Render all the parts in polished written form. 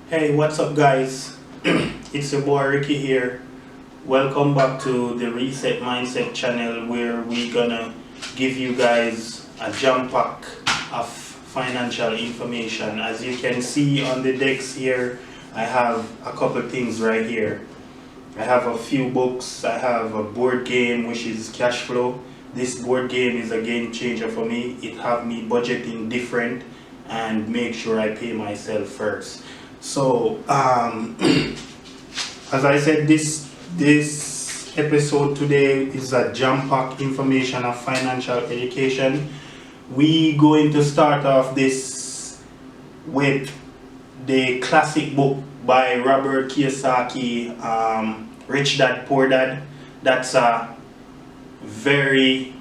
Hey, what's up, guys? It's your boy Ricky here. Welcome back to the Reset Mindset channel, where we're gonna give you guys a jump pack of financial information. As you can see on the decks here, I have a couple things right here. I have a few books. I have a board game, which is Cashflow. This board game is a game changer for me. It have me budgeting different and make sure I pay myself first. So, as I said, this episode today is a jump pack information of financial education. We going to start off this with the classic book by Robert Kiyosaki, Rich Dad Poor Dad. That's a very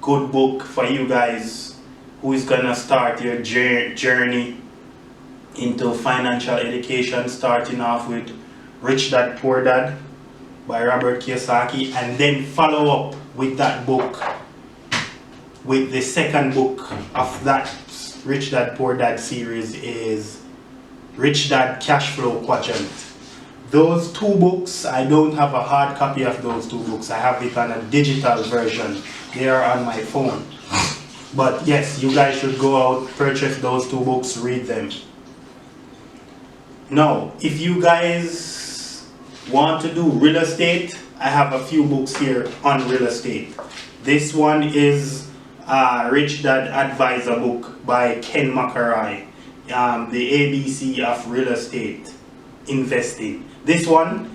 good book for you guys who is gonna start your journey into financial education, starting off with Rich Dad Poor Dad by Robert Kiyosaki, and then follow up with that book with the second book of that Rich Dad Poor Dad series is Rich Dad Cashflow Quadrant. Those two books, I don't have a hard copy of those two books. I have it on a digital version. They are on my phone. But yes, you guys should go out, purchase those two books, read them. Now, if you guys want to do real estate, I have a few books here on real estate. This one is Rich Dad Advisor book by Ken McElroy, the ABC of real estate investing. This one,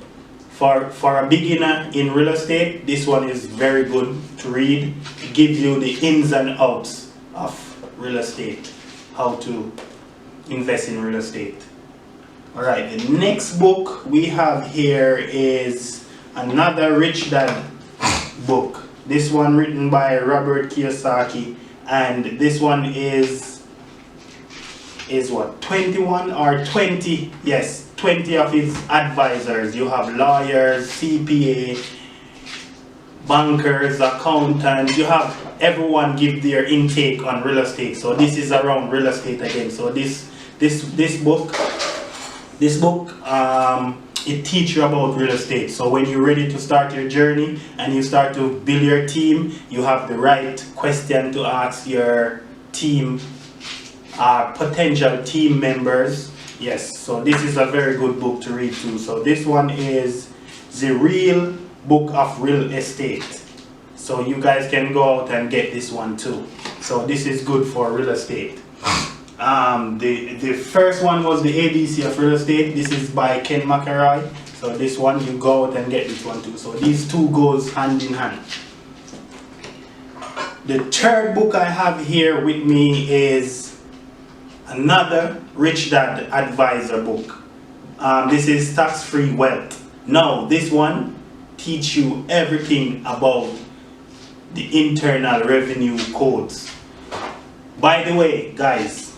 for a beginner in real estate, this one is very good to read. It gives you the ins and outs of real estate, how to invest in real estate. Alright, the next book we have here is another Rich Dad book. This one written by Robert Kiyosaki, and this one is what, 21 or 20? Yes, 20 of his advisors. You have lawyers, CPA, bankers, accountants. You have everyone give their intake on real estate. So this is around real estate again. So this book, it teaches you about real estate. So when you're ready to start your journey and you start to build your team, you have the right question to ask your team, potential team members. Yes, so this is a very good book to read too. So this one is The Real Book of Real Estate. So you guys can go out and get this one too. So this is good for real estate. The first one was the ABC of real estate. This is by Ken McElroy. So this one, you go out and get this one too. So these two goes hand in hand. The third book I have here with me is another Rich Dad Advisor book. This is Tax-Free Wealth. Now this one teach you everything about the internal revenue codes. By the way, guys,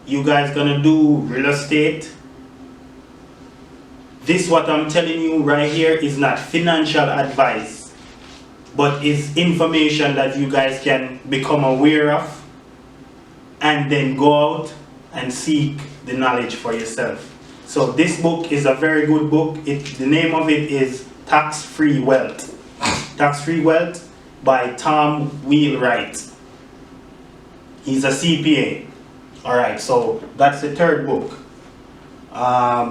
you guys gonna do real estate. This what I'm telling you right here is not financial advice, but is information that you guys can become aware of and then go out and seek the knowledge for yourself. So this book is a very good book. The name of it is Tax-Free Wealth. Tax-Free Wealth by Tom Wheelwright. He's a CPA. Alright, so that's the third book.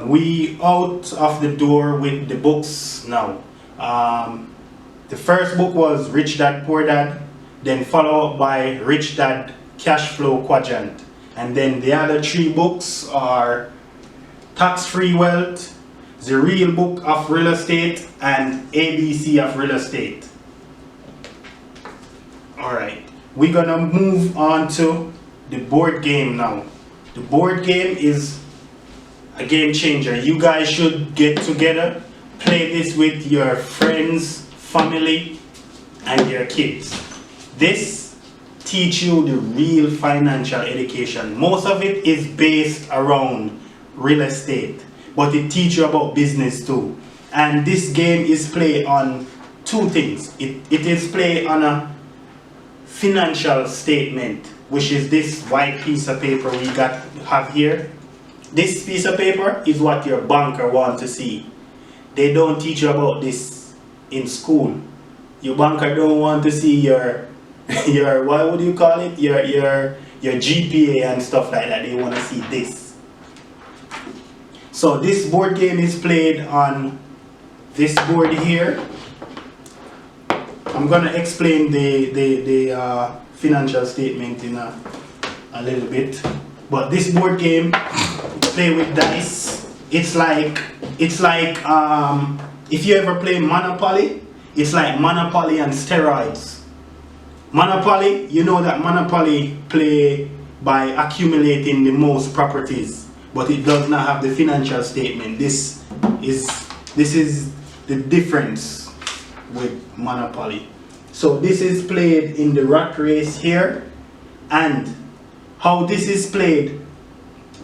We out of the door with the books now. The first book was Rich Dad Poor Dad, then followed up by Rich Dad Cashflow Quadrant. And then the other three books are Tax-Free Wealth, The Real Book of Real Estate, and ABC of Real Estate. Alright, we're gonna move on to the board game now. The board game is a game changer. You guys should get together, play this with your friends, family, and your kids. This teach you the real financial education. Most of it is based around real estate, but it teach you about business too. And this game is played on two things. It is played on a financial statement, which is this white piece of paper we have here. This piece of paper is what your banker wants to see. They don't teach you about this in school. Your banker don't want to see your what would you call it? Your GPA and stuff like that. They want to see this. So this board game is played on this board here. I'm gonna explain the financial statement in a little bit. But this board game, play with dice. It's like if you ever play Monopoly, it's like Monopoly and steroids. Monopoly, you know that Monopoly play by accumulating the most properties, but it does not have the financial statement. This is the difference with Monopoly. So this is played in the rat race here, and how this is played,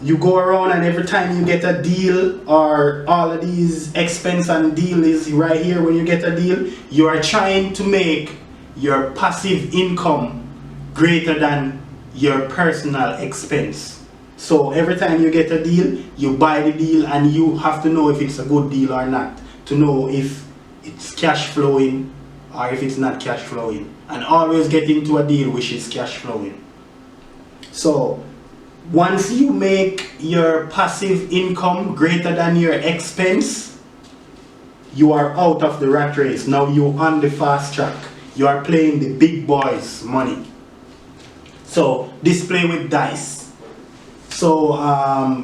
you go around and every time you get a deal, or all of these expense and deal is right here. When you get a deal, you are trying to make your passive income greater than your personal expense. So every time you get a deal, you buy the deal, and you have to know if it's a good deal or not, to know if it's cash flowing or if it's not cash flowing, and always get into a deal which is cash flowing. So once you make your passive income greater than your expense, you are out of the rat race. Now you're on the fast track. You are playing the big boys' money. So this play with dice. So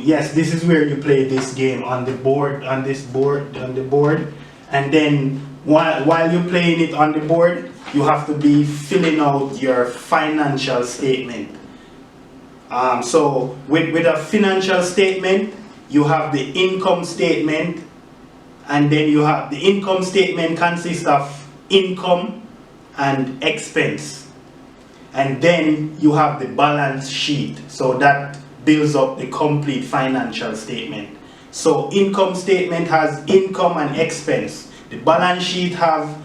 yes, this is where you play this game on the board, on the board, and then while you're playing it on the board, you have to be filling out your financial statement. So with a financial statement, you have the income statement, and then you have the income statement consists of income and expense, and then you have the balance sheet. So that builds up the complete financial statement. So income statement has income and expense. The balance sheet have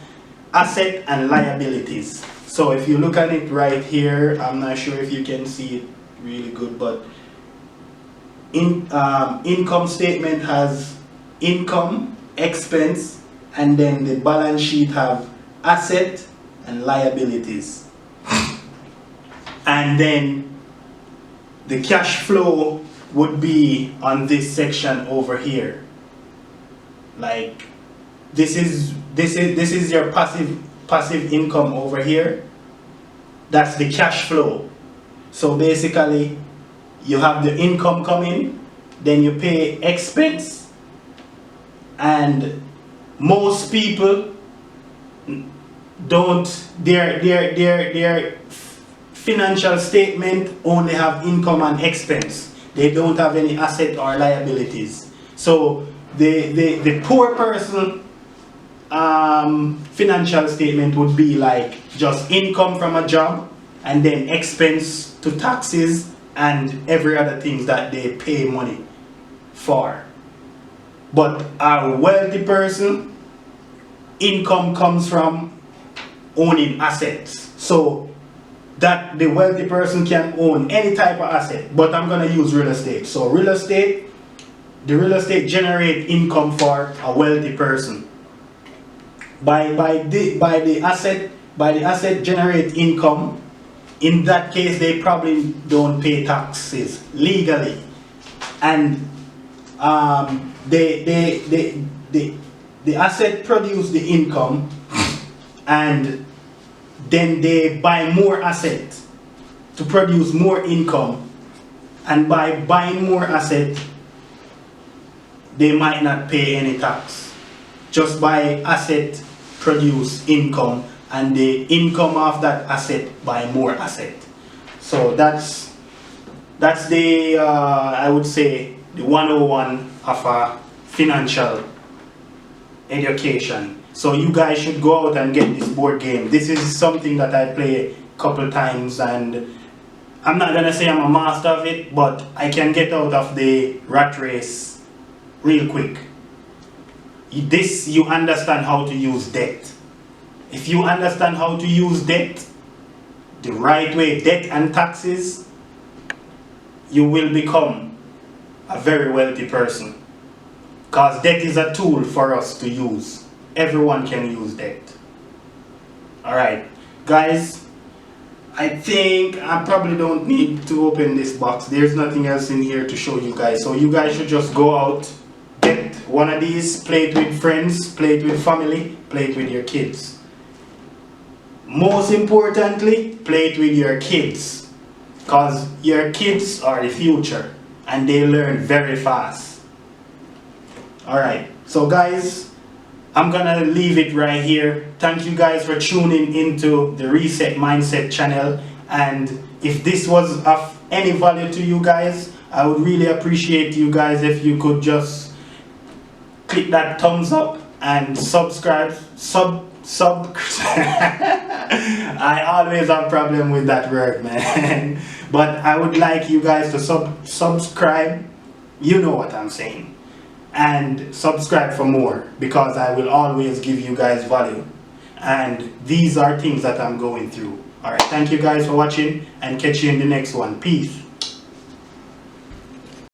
asset and liabilities. So if you look at it right here, I'm not sure if you can see it really good, but income statement has income, expense, and then the balance sheet have asset and liabilities. And then the cash flow would be on this section over here. Like this is your passive income over here. That's the cash flow. So basically, you have the income coming, then you pay expense, and most people don't, their financial statement only have income and expense. They don't have any asset or liabilities. So the poor person financial statement would be like just income from a job, and then expense to taxes and every other things that they pay money for. But a wealthy person, income comes from owning assets. So that the wealthy person can own any type of asset, but I'm going to use real estate. So real estate, the real estate generate income for a wealthy person. By the asset generate income. In that case, they probably don't pay taxes legally, and the asset produce the income, and then they buy more asset to produce more income, and by buying more asset, they might not pay any tax. Just by asset produce income, and the income of that asset buy more asset. So that's the I would say the 101 of a financial education. So you guys should go out and get this board game. This is something that I play a couple times, and I'm not gonna say I'm a master of it, but I can get out of the rat race real quick. This, you understand how to use debt. If you understand how to use debt the right way, debt and taxes, you will become a very wealthy person. Because debt is a tool for us to use. Everyone can use debt. Alright, guys, I think I probably don't need to open this box. There's nothing else in here to show you guys. So you guys should just go out, get one of these, play it with friends, play it with family, play it with your kids. Most importantly, play it with your kids. Because your kids are the future and they learn very fast. Alright, so guys, I'm gonna leave it right here. Thank you guys for tuning into the Reset Mindset channel. And if this was of any value to you guys, I would really appreciate you guys if you could just click that thumbs up and subscribe. I always have a problem with that word, man. But I would like you guys to subscribe. You know what I'm saying. And subscribe for more, because I will always give you guys value. And these are things that I'm going through. Alright, thank you guys for watching, and catch you in the next one. Peace.